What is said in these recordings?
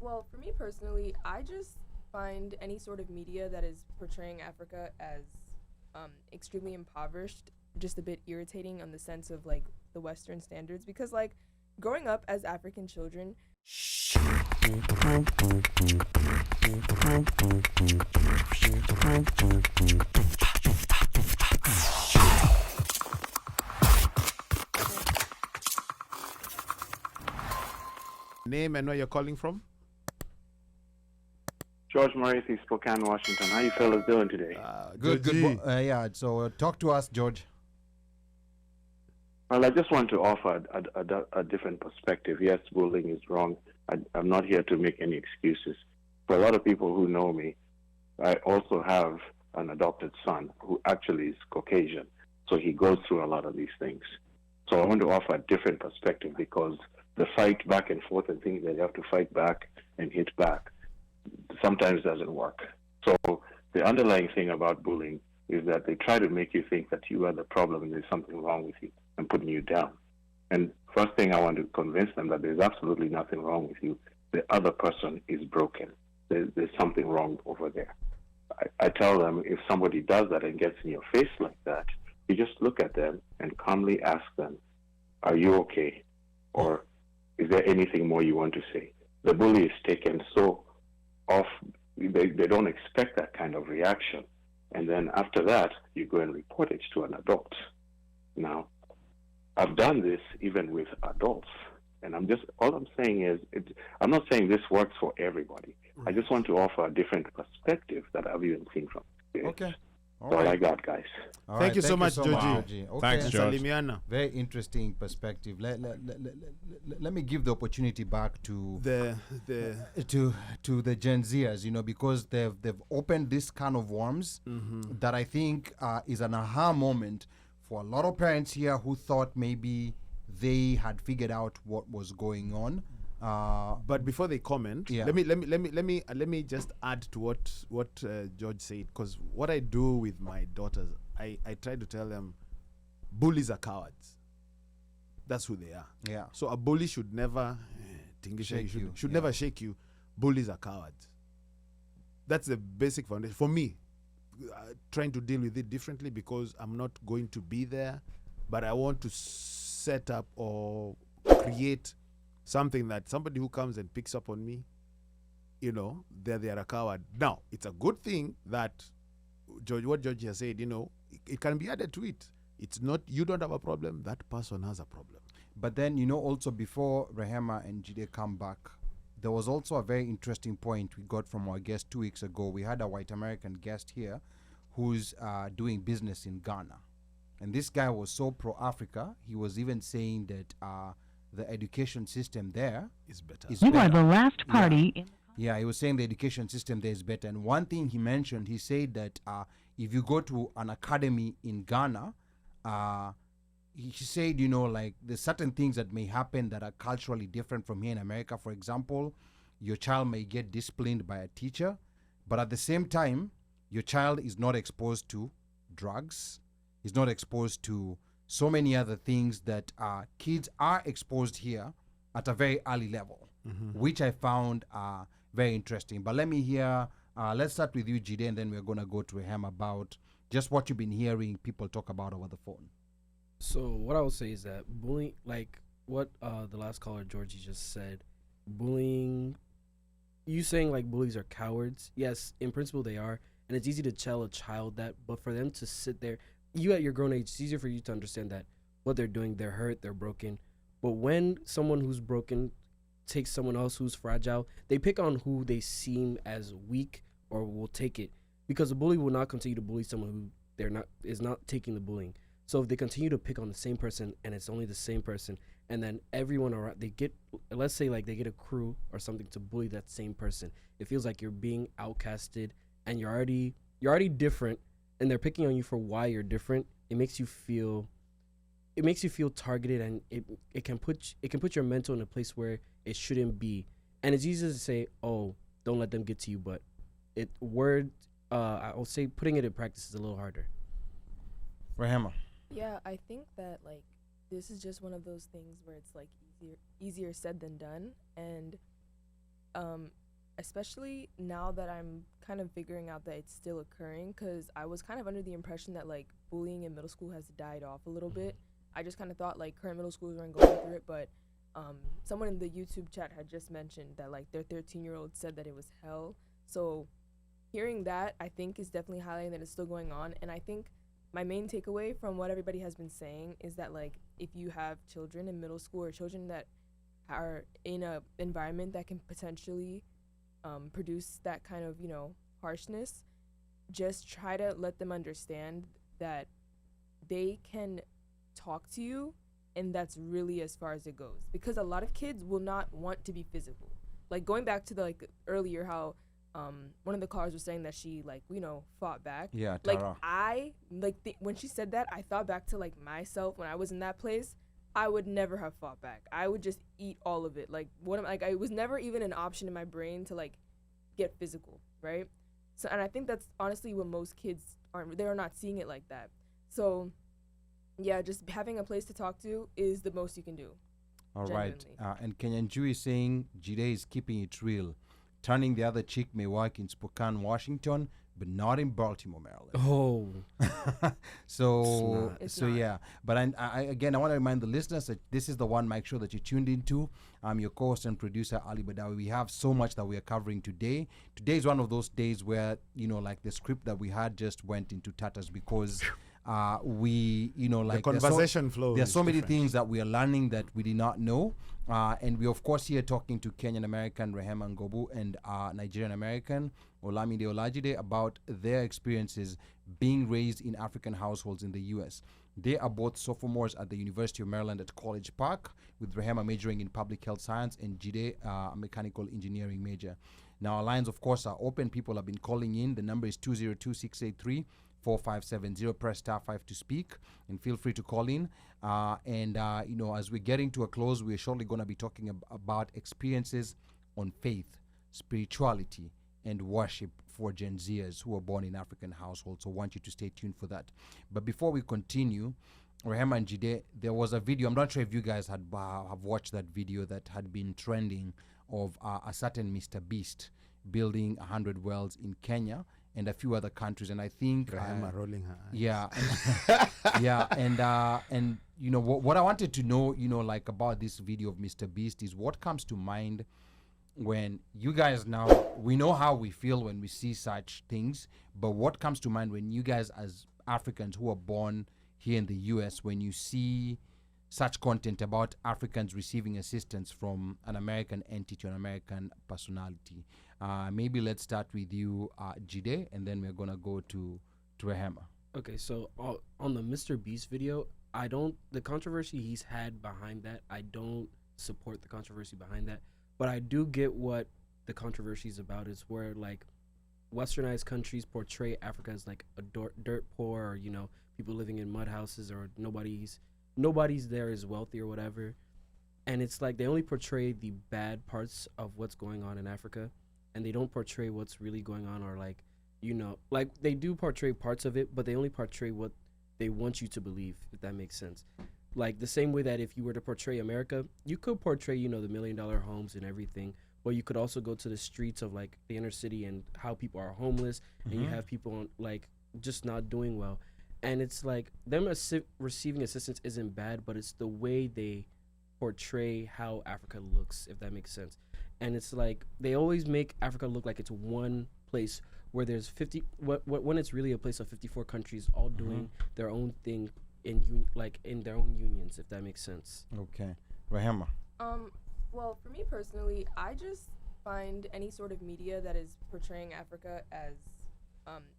Well, for me personally, I just find any sort of media that is portraying Africa as extremely impoverished just a bit irritating on the sense of like the Western standards because like growing up as African children. Name and where you're calling from? George Morrissey, Spokane, Washington. How you fellas doing today? Good. Yeah, so talk to us, George. Well, I just want to offer a different perspective. Yes, bullying is wrong. I'm not here to make any excuses. For a lot of people who know me, I also have an adopted son who actually is Caucasian. So he goes through a lot of these things. So I want to offer a different perspective because the fight back and forth and things that you have to fight back and hit back sometimes doesn't work. So the underlying thing about bullying is that they try to make you think that you are the problem and there's something wrong with you and putting you down. And first thing I want to convince them that there's absolutely nothing wrong with you. The other person is broken. There's something wrong over there. I tell them if somebody does that and gets in your face like that, you just look at them and calmly ask them, are you okay? Or is there anything more you want to say? The bully is taken so off, they don't expect that kind of reaction. And then after that, you go and report it to an adult. Now, I've done this even with adults. And all I'm saying is, I'm not saying this works for everybody. I just want to offer a different perspective that I've even seen from experience. Okay. All right. I got, guys. Thank you so much, Georgie. Okay. Thanks, George. Salimiana. Very interesting perspective. Let me give the opportunity back to the Gen Zers, because they've opened this can of worms that I think is an aha moment for a lot of parents here who thought maybe they had figured out what was going on. But before they comment, let me just add to what George said, because what I do with my daughters, I try to tell them, bullies are cowards. That's who they are. Yeah. So a bully should never never shake you. Bullies are cowards. That's the basic foundation for me. Trying to deal with it differently because I'm not going to be there, but I want to set up or create something that somebody who comes and picks up on me, they are a coward. Now, it's a good thing that what George has said, it can be added to it. It's not, you don't have a problem, that person has a problem. But then, also before Rehema and Jide come back, there was also a very interesting point we got from our guest 2 weeks ago. We had a white American guest here who's doing business in Ghana. And this guy was so pro-Africa, he was even saying that the education system there is better. You are the last party. Yeah, he was saying the education system there is better. And one thing he mentioned, he said that if you go to an academy in Ghana, he said, there's certain things that may happen that are culturally different from here in America. For example, your child may get disciplined by a teacher, but at the same time, your child is not exposed to drugs, is not exposed to so many other things that kids are exposed here at a very early level, which I found very interesting. But let me hear, let's start with you, Jide, and then we're going to go to him about just what you've been hearing people talk about over the phone. So what I would say is that bullying, like what the last caller, Georgie, just said, bullying, you saying like bullies are cowards. Yes, in principle they are. And it's easy to tell a child that, but for them to sit there, you at your grown age, it's easier for you to understand that what they're doing, they're hurt, they're broken. But when someone who's broken takes someone else who's fragile, they pick on who they seem as weak or will take it. Because the bully will not continue to bully someone who is not taking the bullying. So if they continue to pick on the same person and it's only the same person, and then everyone around, let's say like they get a crew or something to bully that same person, it feels like you're being outcasted and you're already different, and they're picking on you for why you're different. It makes you feel targeted, and it can put your mental in a place where it shouldn't be. And it's easy to say, oh, don't let them get to you, but I'll say putting it in practice is a little harder. Rahema. Yeah, I think that like this is just one of those things where it's like easier said than done, and especially now that I'm kind of figuring out that it's still occurring, because I was kind of under the impression that like bullying in middle school has died off a little bit. I just kind of thought like current middle schools weren't going through it, but someone in the YouTube chat had just mentioned that like their 13-year-old said that it was hell. So hearing that, I think, is definitely highlighting that it's still going on. And I think my main takeaway from what everybody has been saying is that like if you have children in middle school or children that are in a environment that can potentially produce that kind of, harshness, just try to let them understand that they can talk to you, and that's really as far as it goes, because a lot of kids will not want to be physical. Like going back to the like earlier how one of the callers was saying that she like fought back. Yeah, like Tara. I like when she said that, I thought back to like myself when I was in that place. I would never have fought back. I would just eat all of it. Like it was never even an option in my brain to like get physical, right? So, and I think that's honestly what most kids they're not seeing it like that. So yeah, just having a place to talk to is the most you can do. All right. Genuinely. And Kenyan Jew is saying Jide is keeping it real. Turning the other cheek may work in Spokane, Washington, but not in Baltimore, Maryland. Oh, So It's not. yeah. But I again, I want to remind the listeners that this is the One Mic Show that you tuned into. I'm your co-host and producer, Ali Badawi. We have so much that we are covering today. Today is one of those days where, like the script that we had just went into tatters because we, like the conversation flow. there are is so many different. things that we are learning that we did not know. And we, of course, here talking to Kenyan American Rehema Ngobu and Nigerian American Olamide Olajide about their experiences being raised in African households in the U.S. They are both sophomores at the University of Maryland at College Park, with Rehema majoring in public health science and Jide a mechanical engineering major. Now, our lines, of course, are open. People have been calling in. The number is 202-683-4570. Press *5 to speak, and feel free to call in. As we're getting to a close, we're shortly going to be talking about experiences on faith, spirituality, and worship for Gen Zers who are born in African households. So I want you to stay tuned for that. But before we continue, Rehema and Jide, there was a video. I'm not sure if you guys have watched that video that had been trending of a certain Mr. Beast building 100 wells in Kenya and a few other countries. And I think Rehema rolling her eyes. yeah, and what I wanted to know, like about this video of Mr. Beast is what comes to mind when you guys we know how we feel when we see such things, but what comes to mind when you guys as Africans who are born here in the US, when you see such content about Africans receiving assistance from an American entity, an American personality? Maybe let's start with you, Jide, and then we're gonna go to Rehema. okay. So on the Mr. Beast video, the controversy he's had behind that, I don't support the controversy behind that, but I do get what the controversy is about. Is where like westernized countries portray Africa as like a dirt poor, or people living in mud houses, or nobody's there is wealthy or whatever, and it's like they only portray the bad parts of what's going on in Africa, and they don't portray what's really going on, or like they do portray parts of it, but they only portray what they want you to believe, if that makes sense. Like the same way that if you were to portray America, you could portray the $1 million homes and everything, but you could also go to the streets of like the inner city and how people are homeless, and you have people like just not doing well. And it's like them receiving assistance isn't bad, but it's the way they portray how Africa looks, if that makes sense. And it's like they always make Africa look like it's one place where there's 50 when it's really a place of 54 countries all doing their own thing in their own unions, if that makes sense. Okay, Rehema. Well, for me personally, I just find any sort of media that is portraying Africa as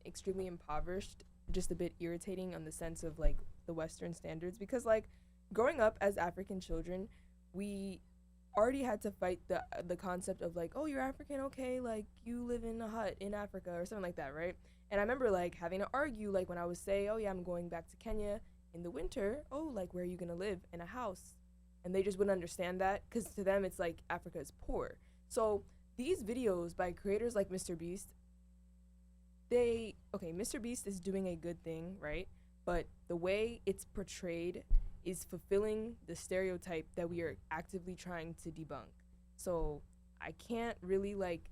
extremely impoverished just a bit irritating on the sense of like the Western standards, because like growing up as African children, we already had to fight the concept of like, oh, you're African, okay, like you live in a hut in Africa or something like that, right? And I remember like having to argue, like when I would say, oh yeah, I'm going back to Kenya in the winter, oh, like where are you gonna live? In a house. And they just wouldn't understand that, because to them it's like Africa is poor. So these videos by creators like Mr. Beast, Mr. Beast is doing a good thing, right? But the way it's portrayed is fulfilling the stereotype that we are actively trying to debunk. So I can't really like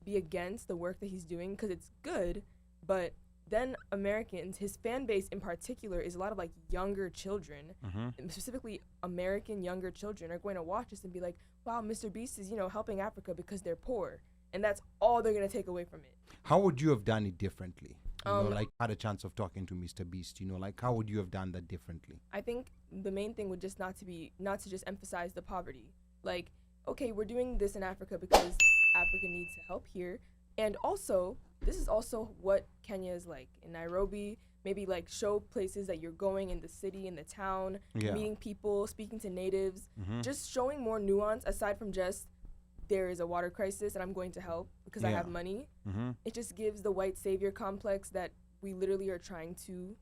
be against the work that he's doing because it's good, but then Americans, his fan base in particular, is a lot of like younger children, and specifically American younger children are going to watch this and be like, wow, Mr. Beast is, helping Africa because they're poor. And that's all they're going to take away from it. How would you have done it differently? Like had a chance of talking to Mr. Beast, like how would you have done that differently? I think the main thing would just not to just emphasize the poverty. Like, okay, we're doing this in Africa because Africa needs help here. And also, this is also what Kenya is like. In Nairobi, maybe like show places that you're going in the city, in the town, meeting people, speaking to natives, just showing more nuance aside from just there is a water crisis and I'm going to help because I have money. It just gives the white savior complex that we literally are trying to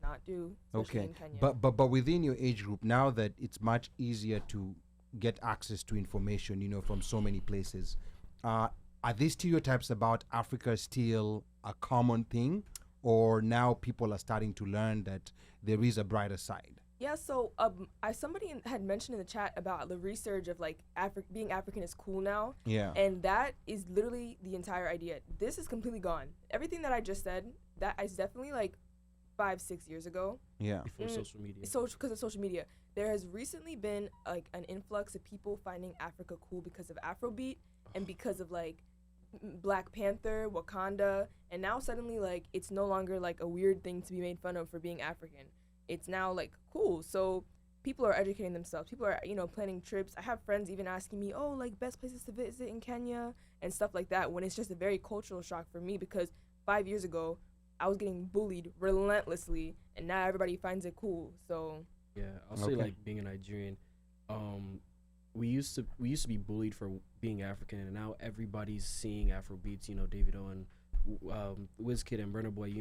not do, especially in Kenya. But within your age group, now that it's much easier to get access to information, from so many places, are these stereotypes about Africa still a common thing, or now people are starting to learn that there is a brighter side? Yeah, so somebody had mentioned in the chat about the research of like being African is cool now. Yeah. And that is literally the entire idea. This is completely gone. Everything that I just said, that is definitely like 5-6 years ago. Yeah. Before social media. Because of social media. There has recently been like an influx of people finding Africa cool because of Afrobeat and because of like Black Panther, Wakanda, and now suddenly like it's no longer like a weird thing to be made fun of for being African. It's now like cool. So people are educating themselves. People are, planning trips. I have friends even asking me, oh, like best places to visit in Kenya and stuff like that, when it's just a very cultural shock for me because 5 years ago I was getting bullied relentlessly and now everybody finds it cool. So yeah, I'll say like being a Nigerian, we used to be bullied for being African, and now everybody's seeing Afrobeats, Davido and Wizkid and Burna Boy,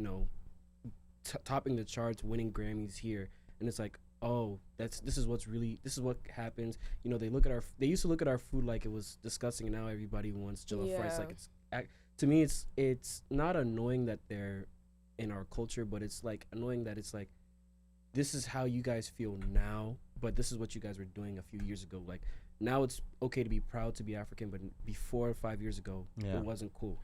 topping the charts, winning Grammys here, and it's like, oh, this is what happens. They used to look at our food like it was disgusting, and now everybody wants jollof rice. Like to me, it's not annoying that they're in our culture, but it's like annoying that it's like, this is how you guys feel now, but this is what you guys were doing a few years ago. Like now it's okay to be proud to be African, but before 5 years ago, it wasn't cool.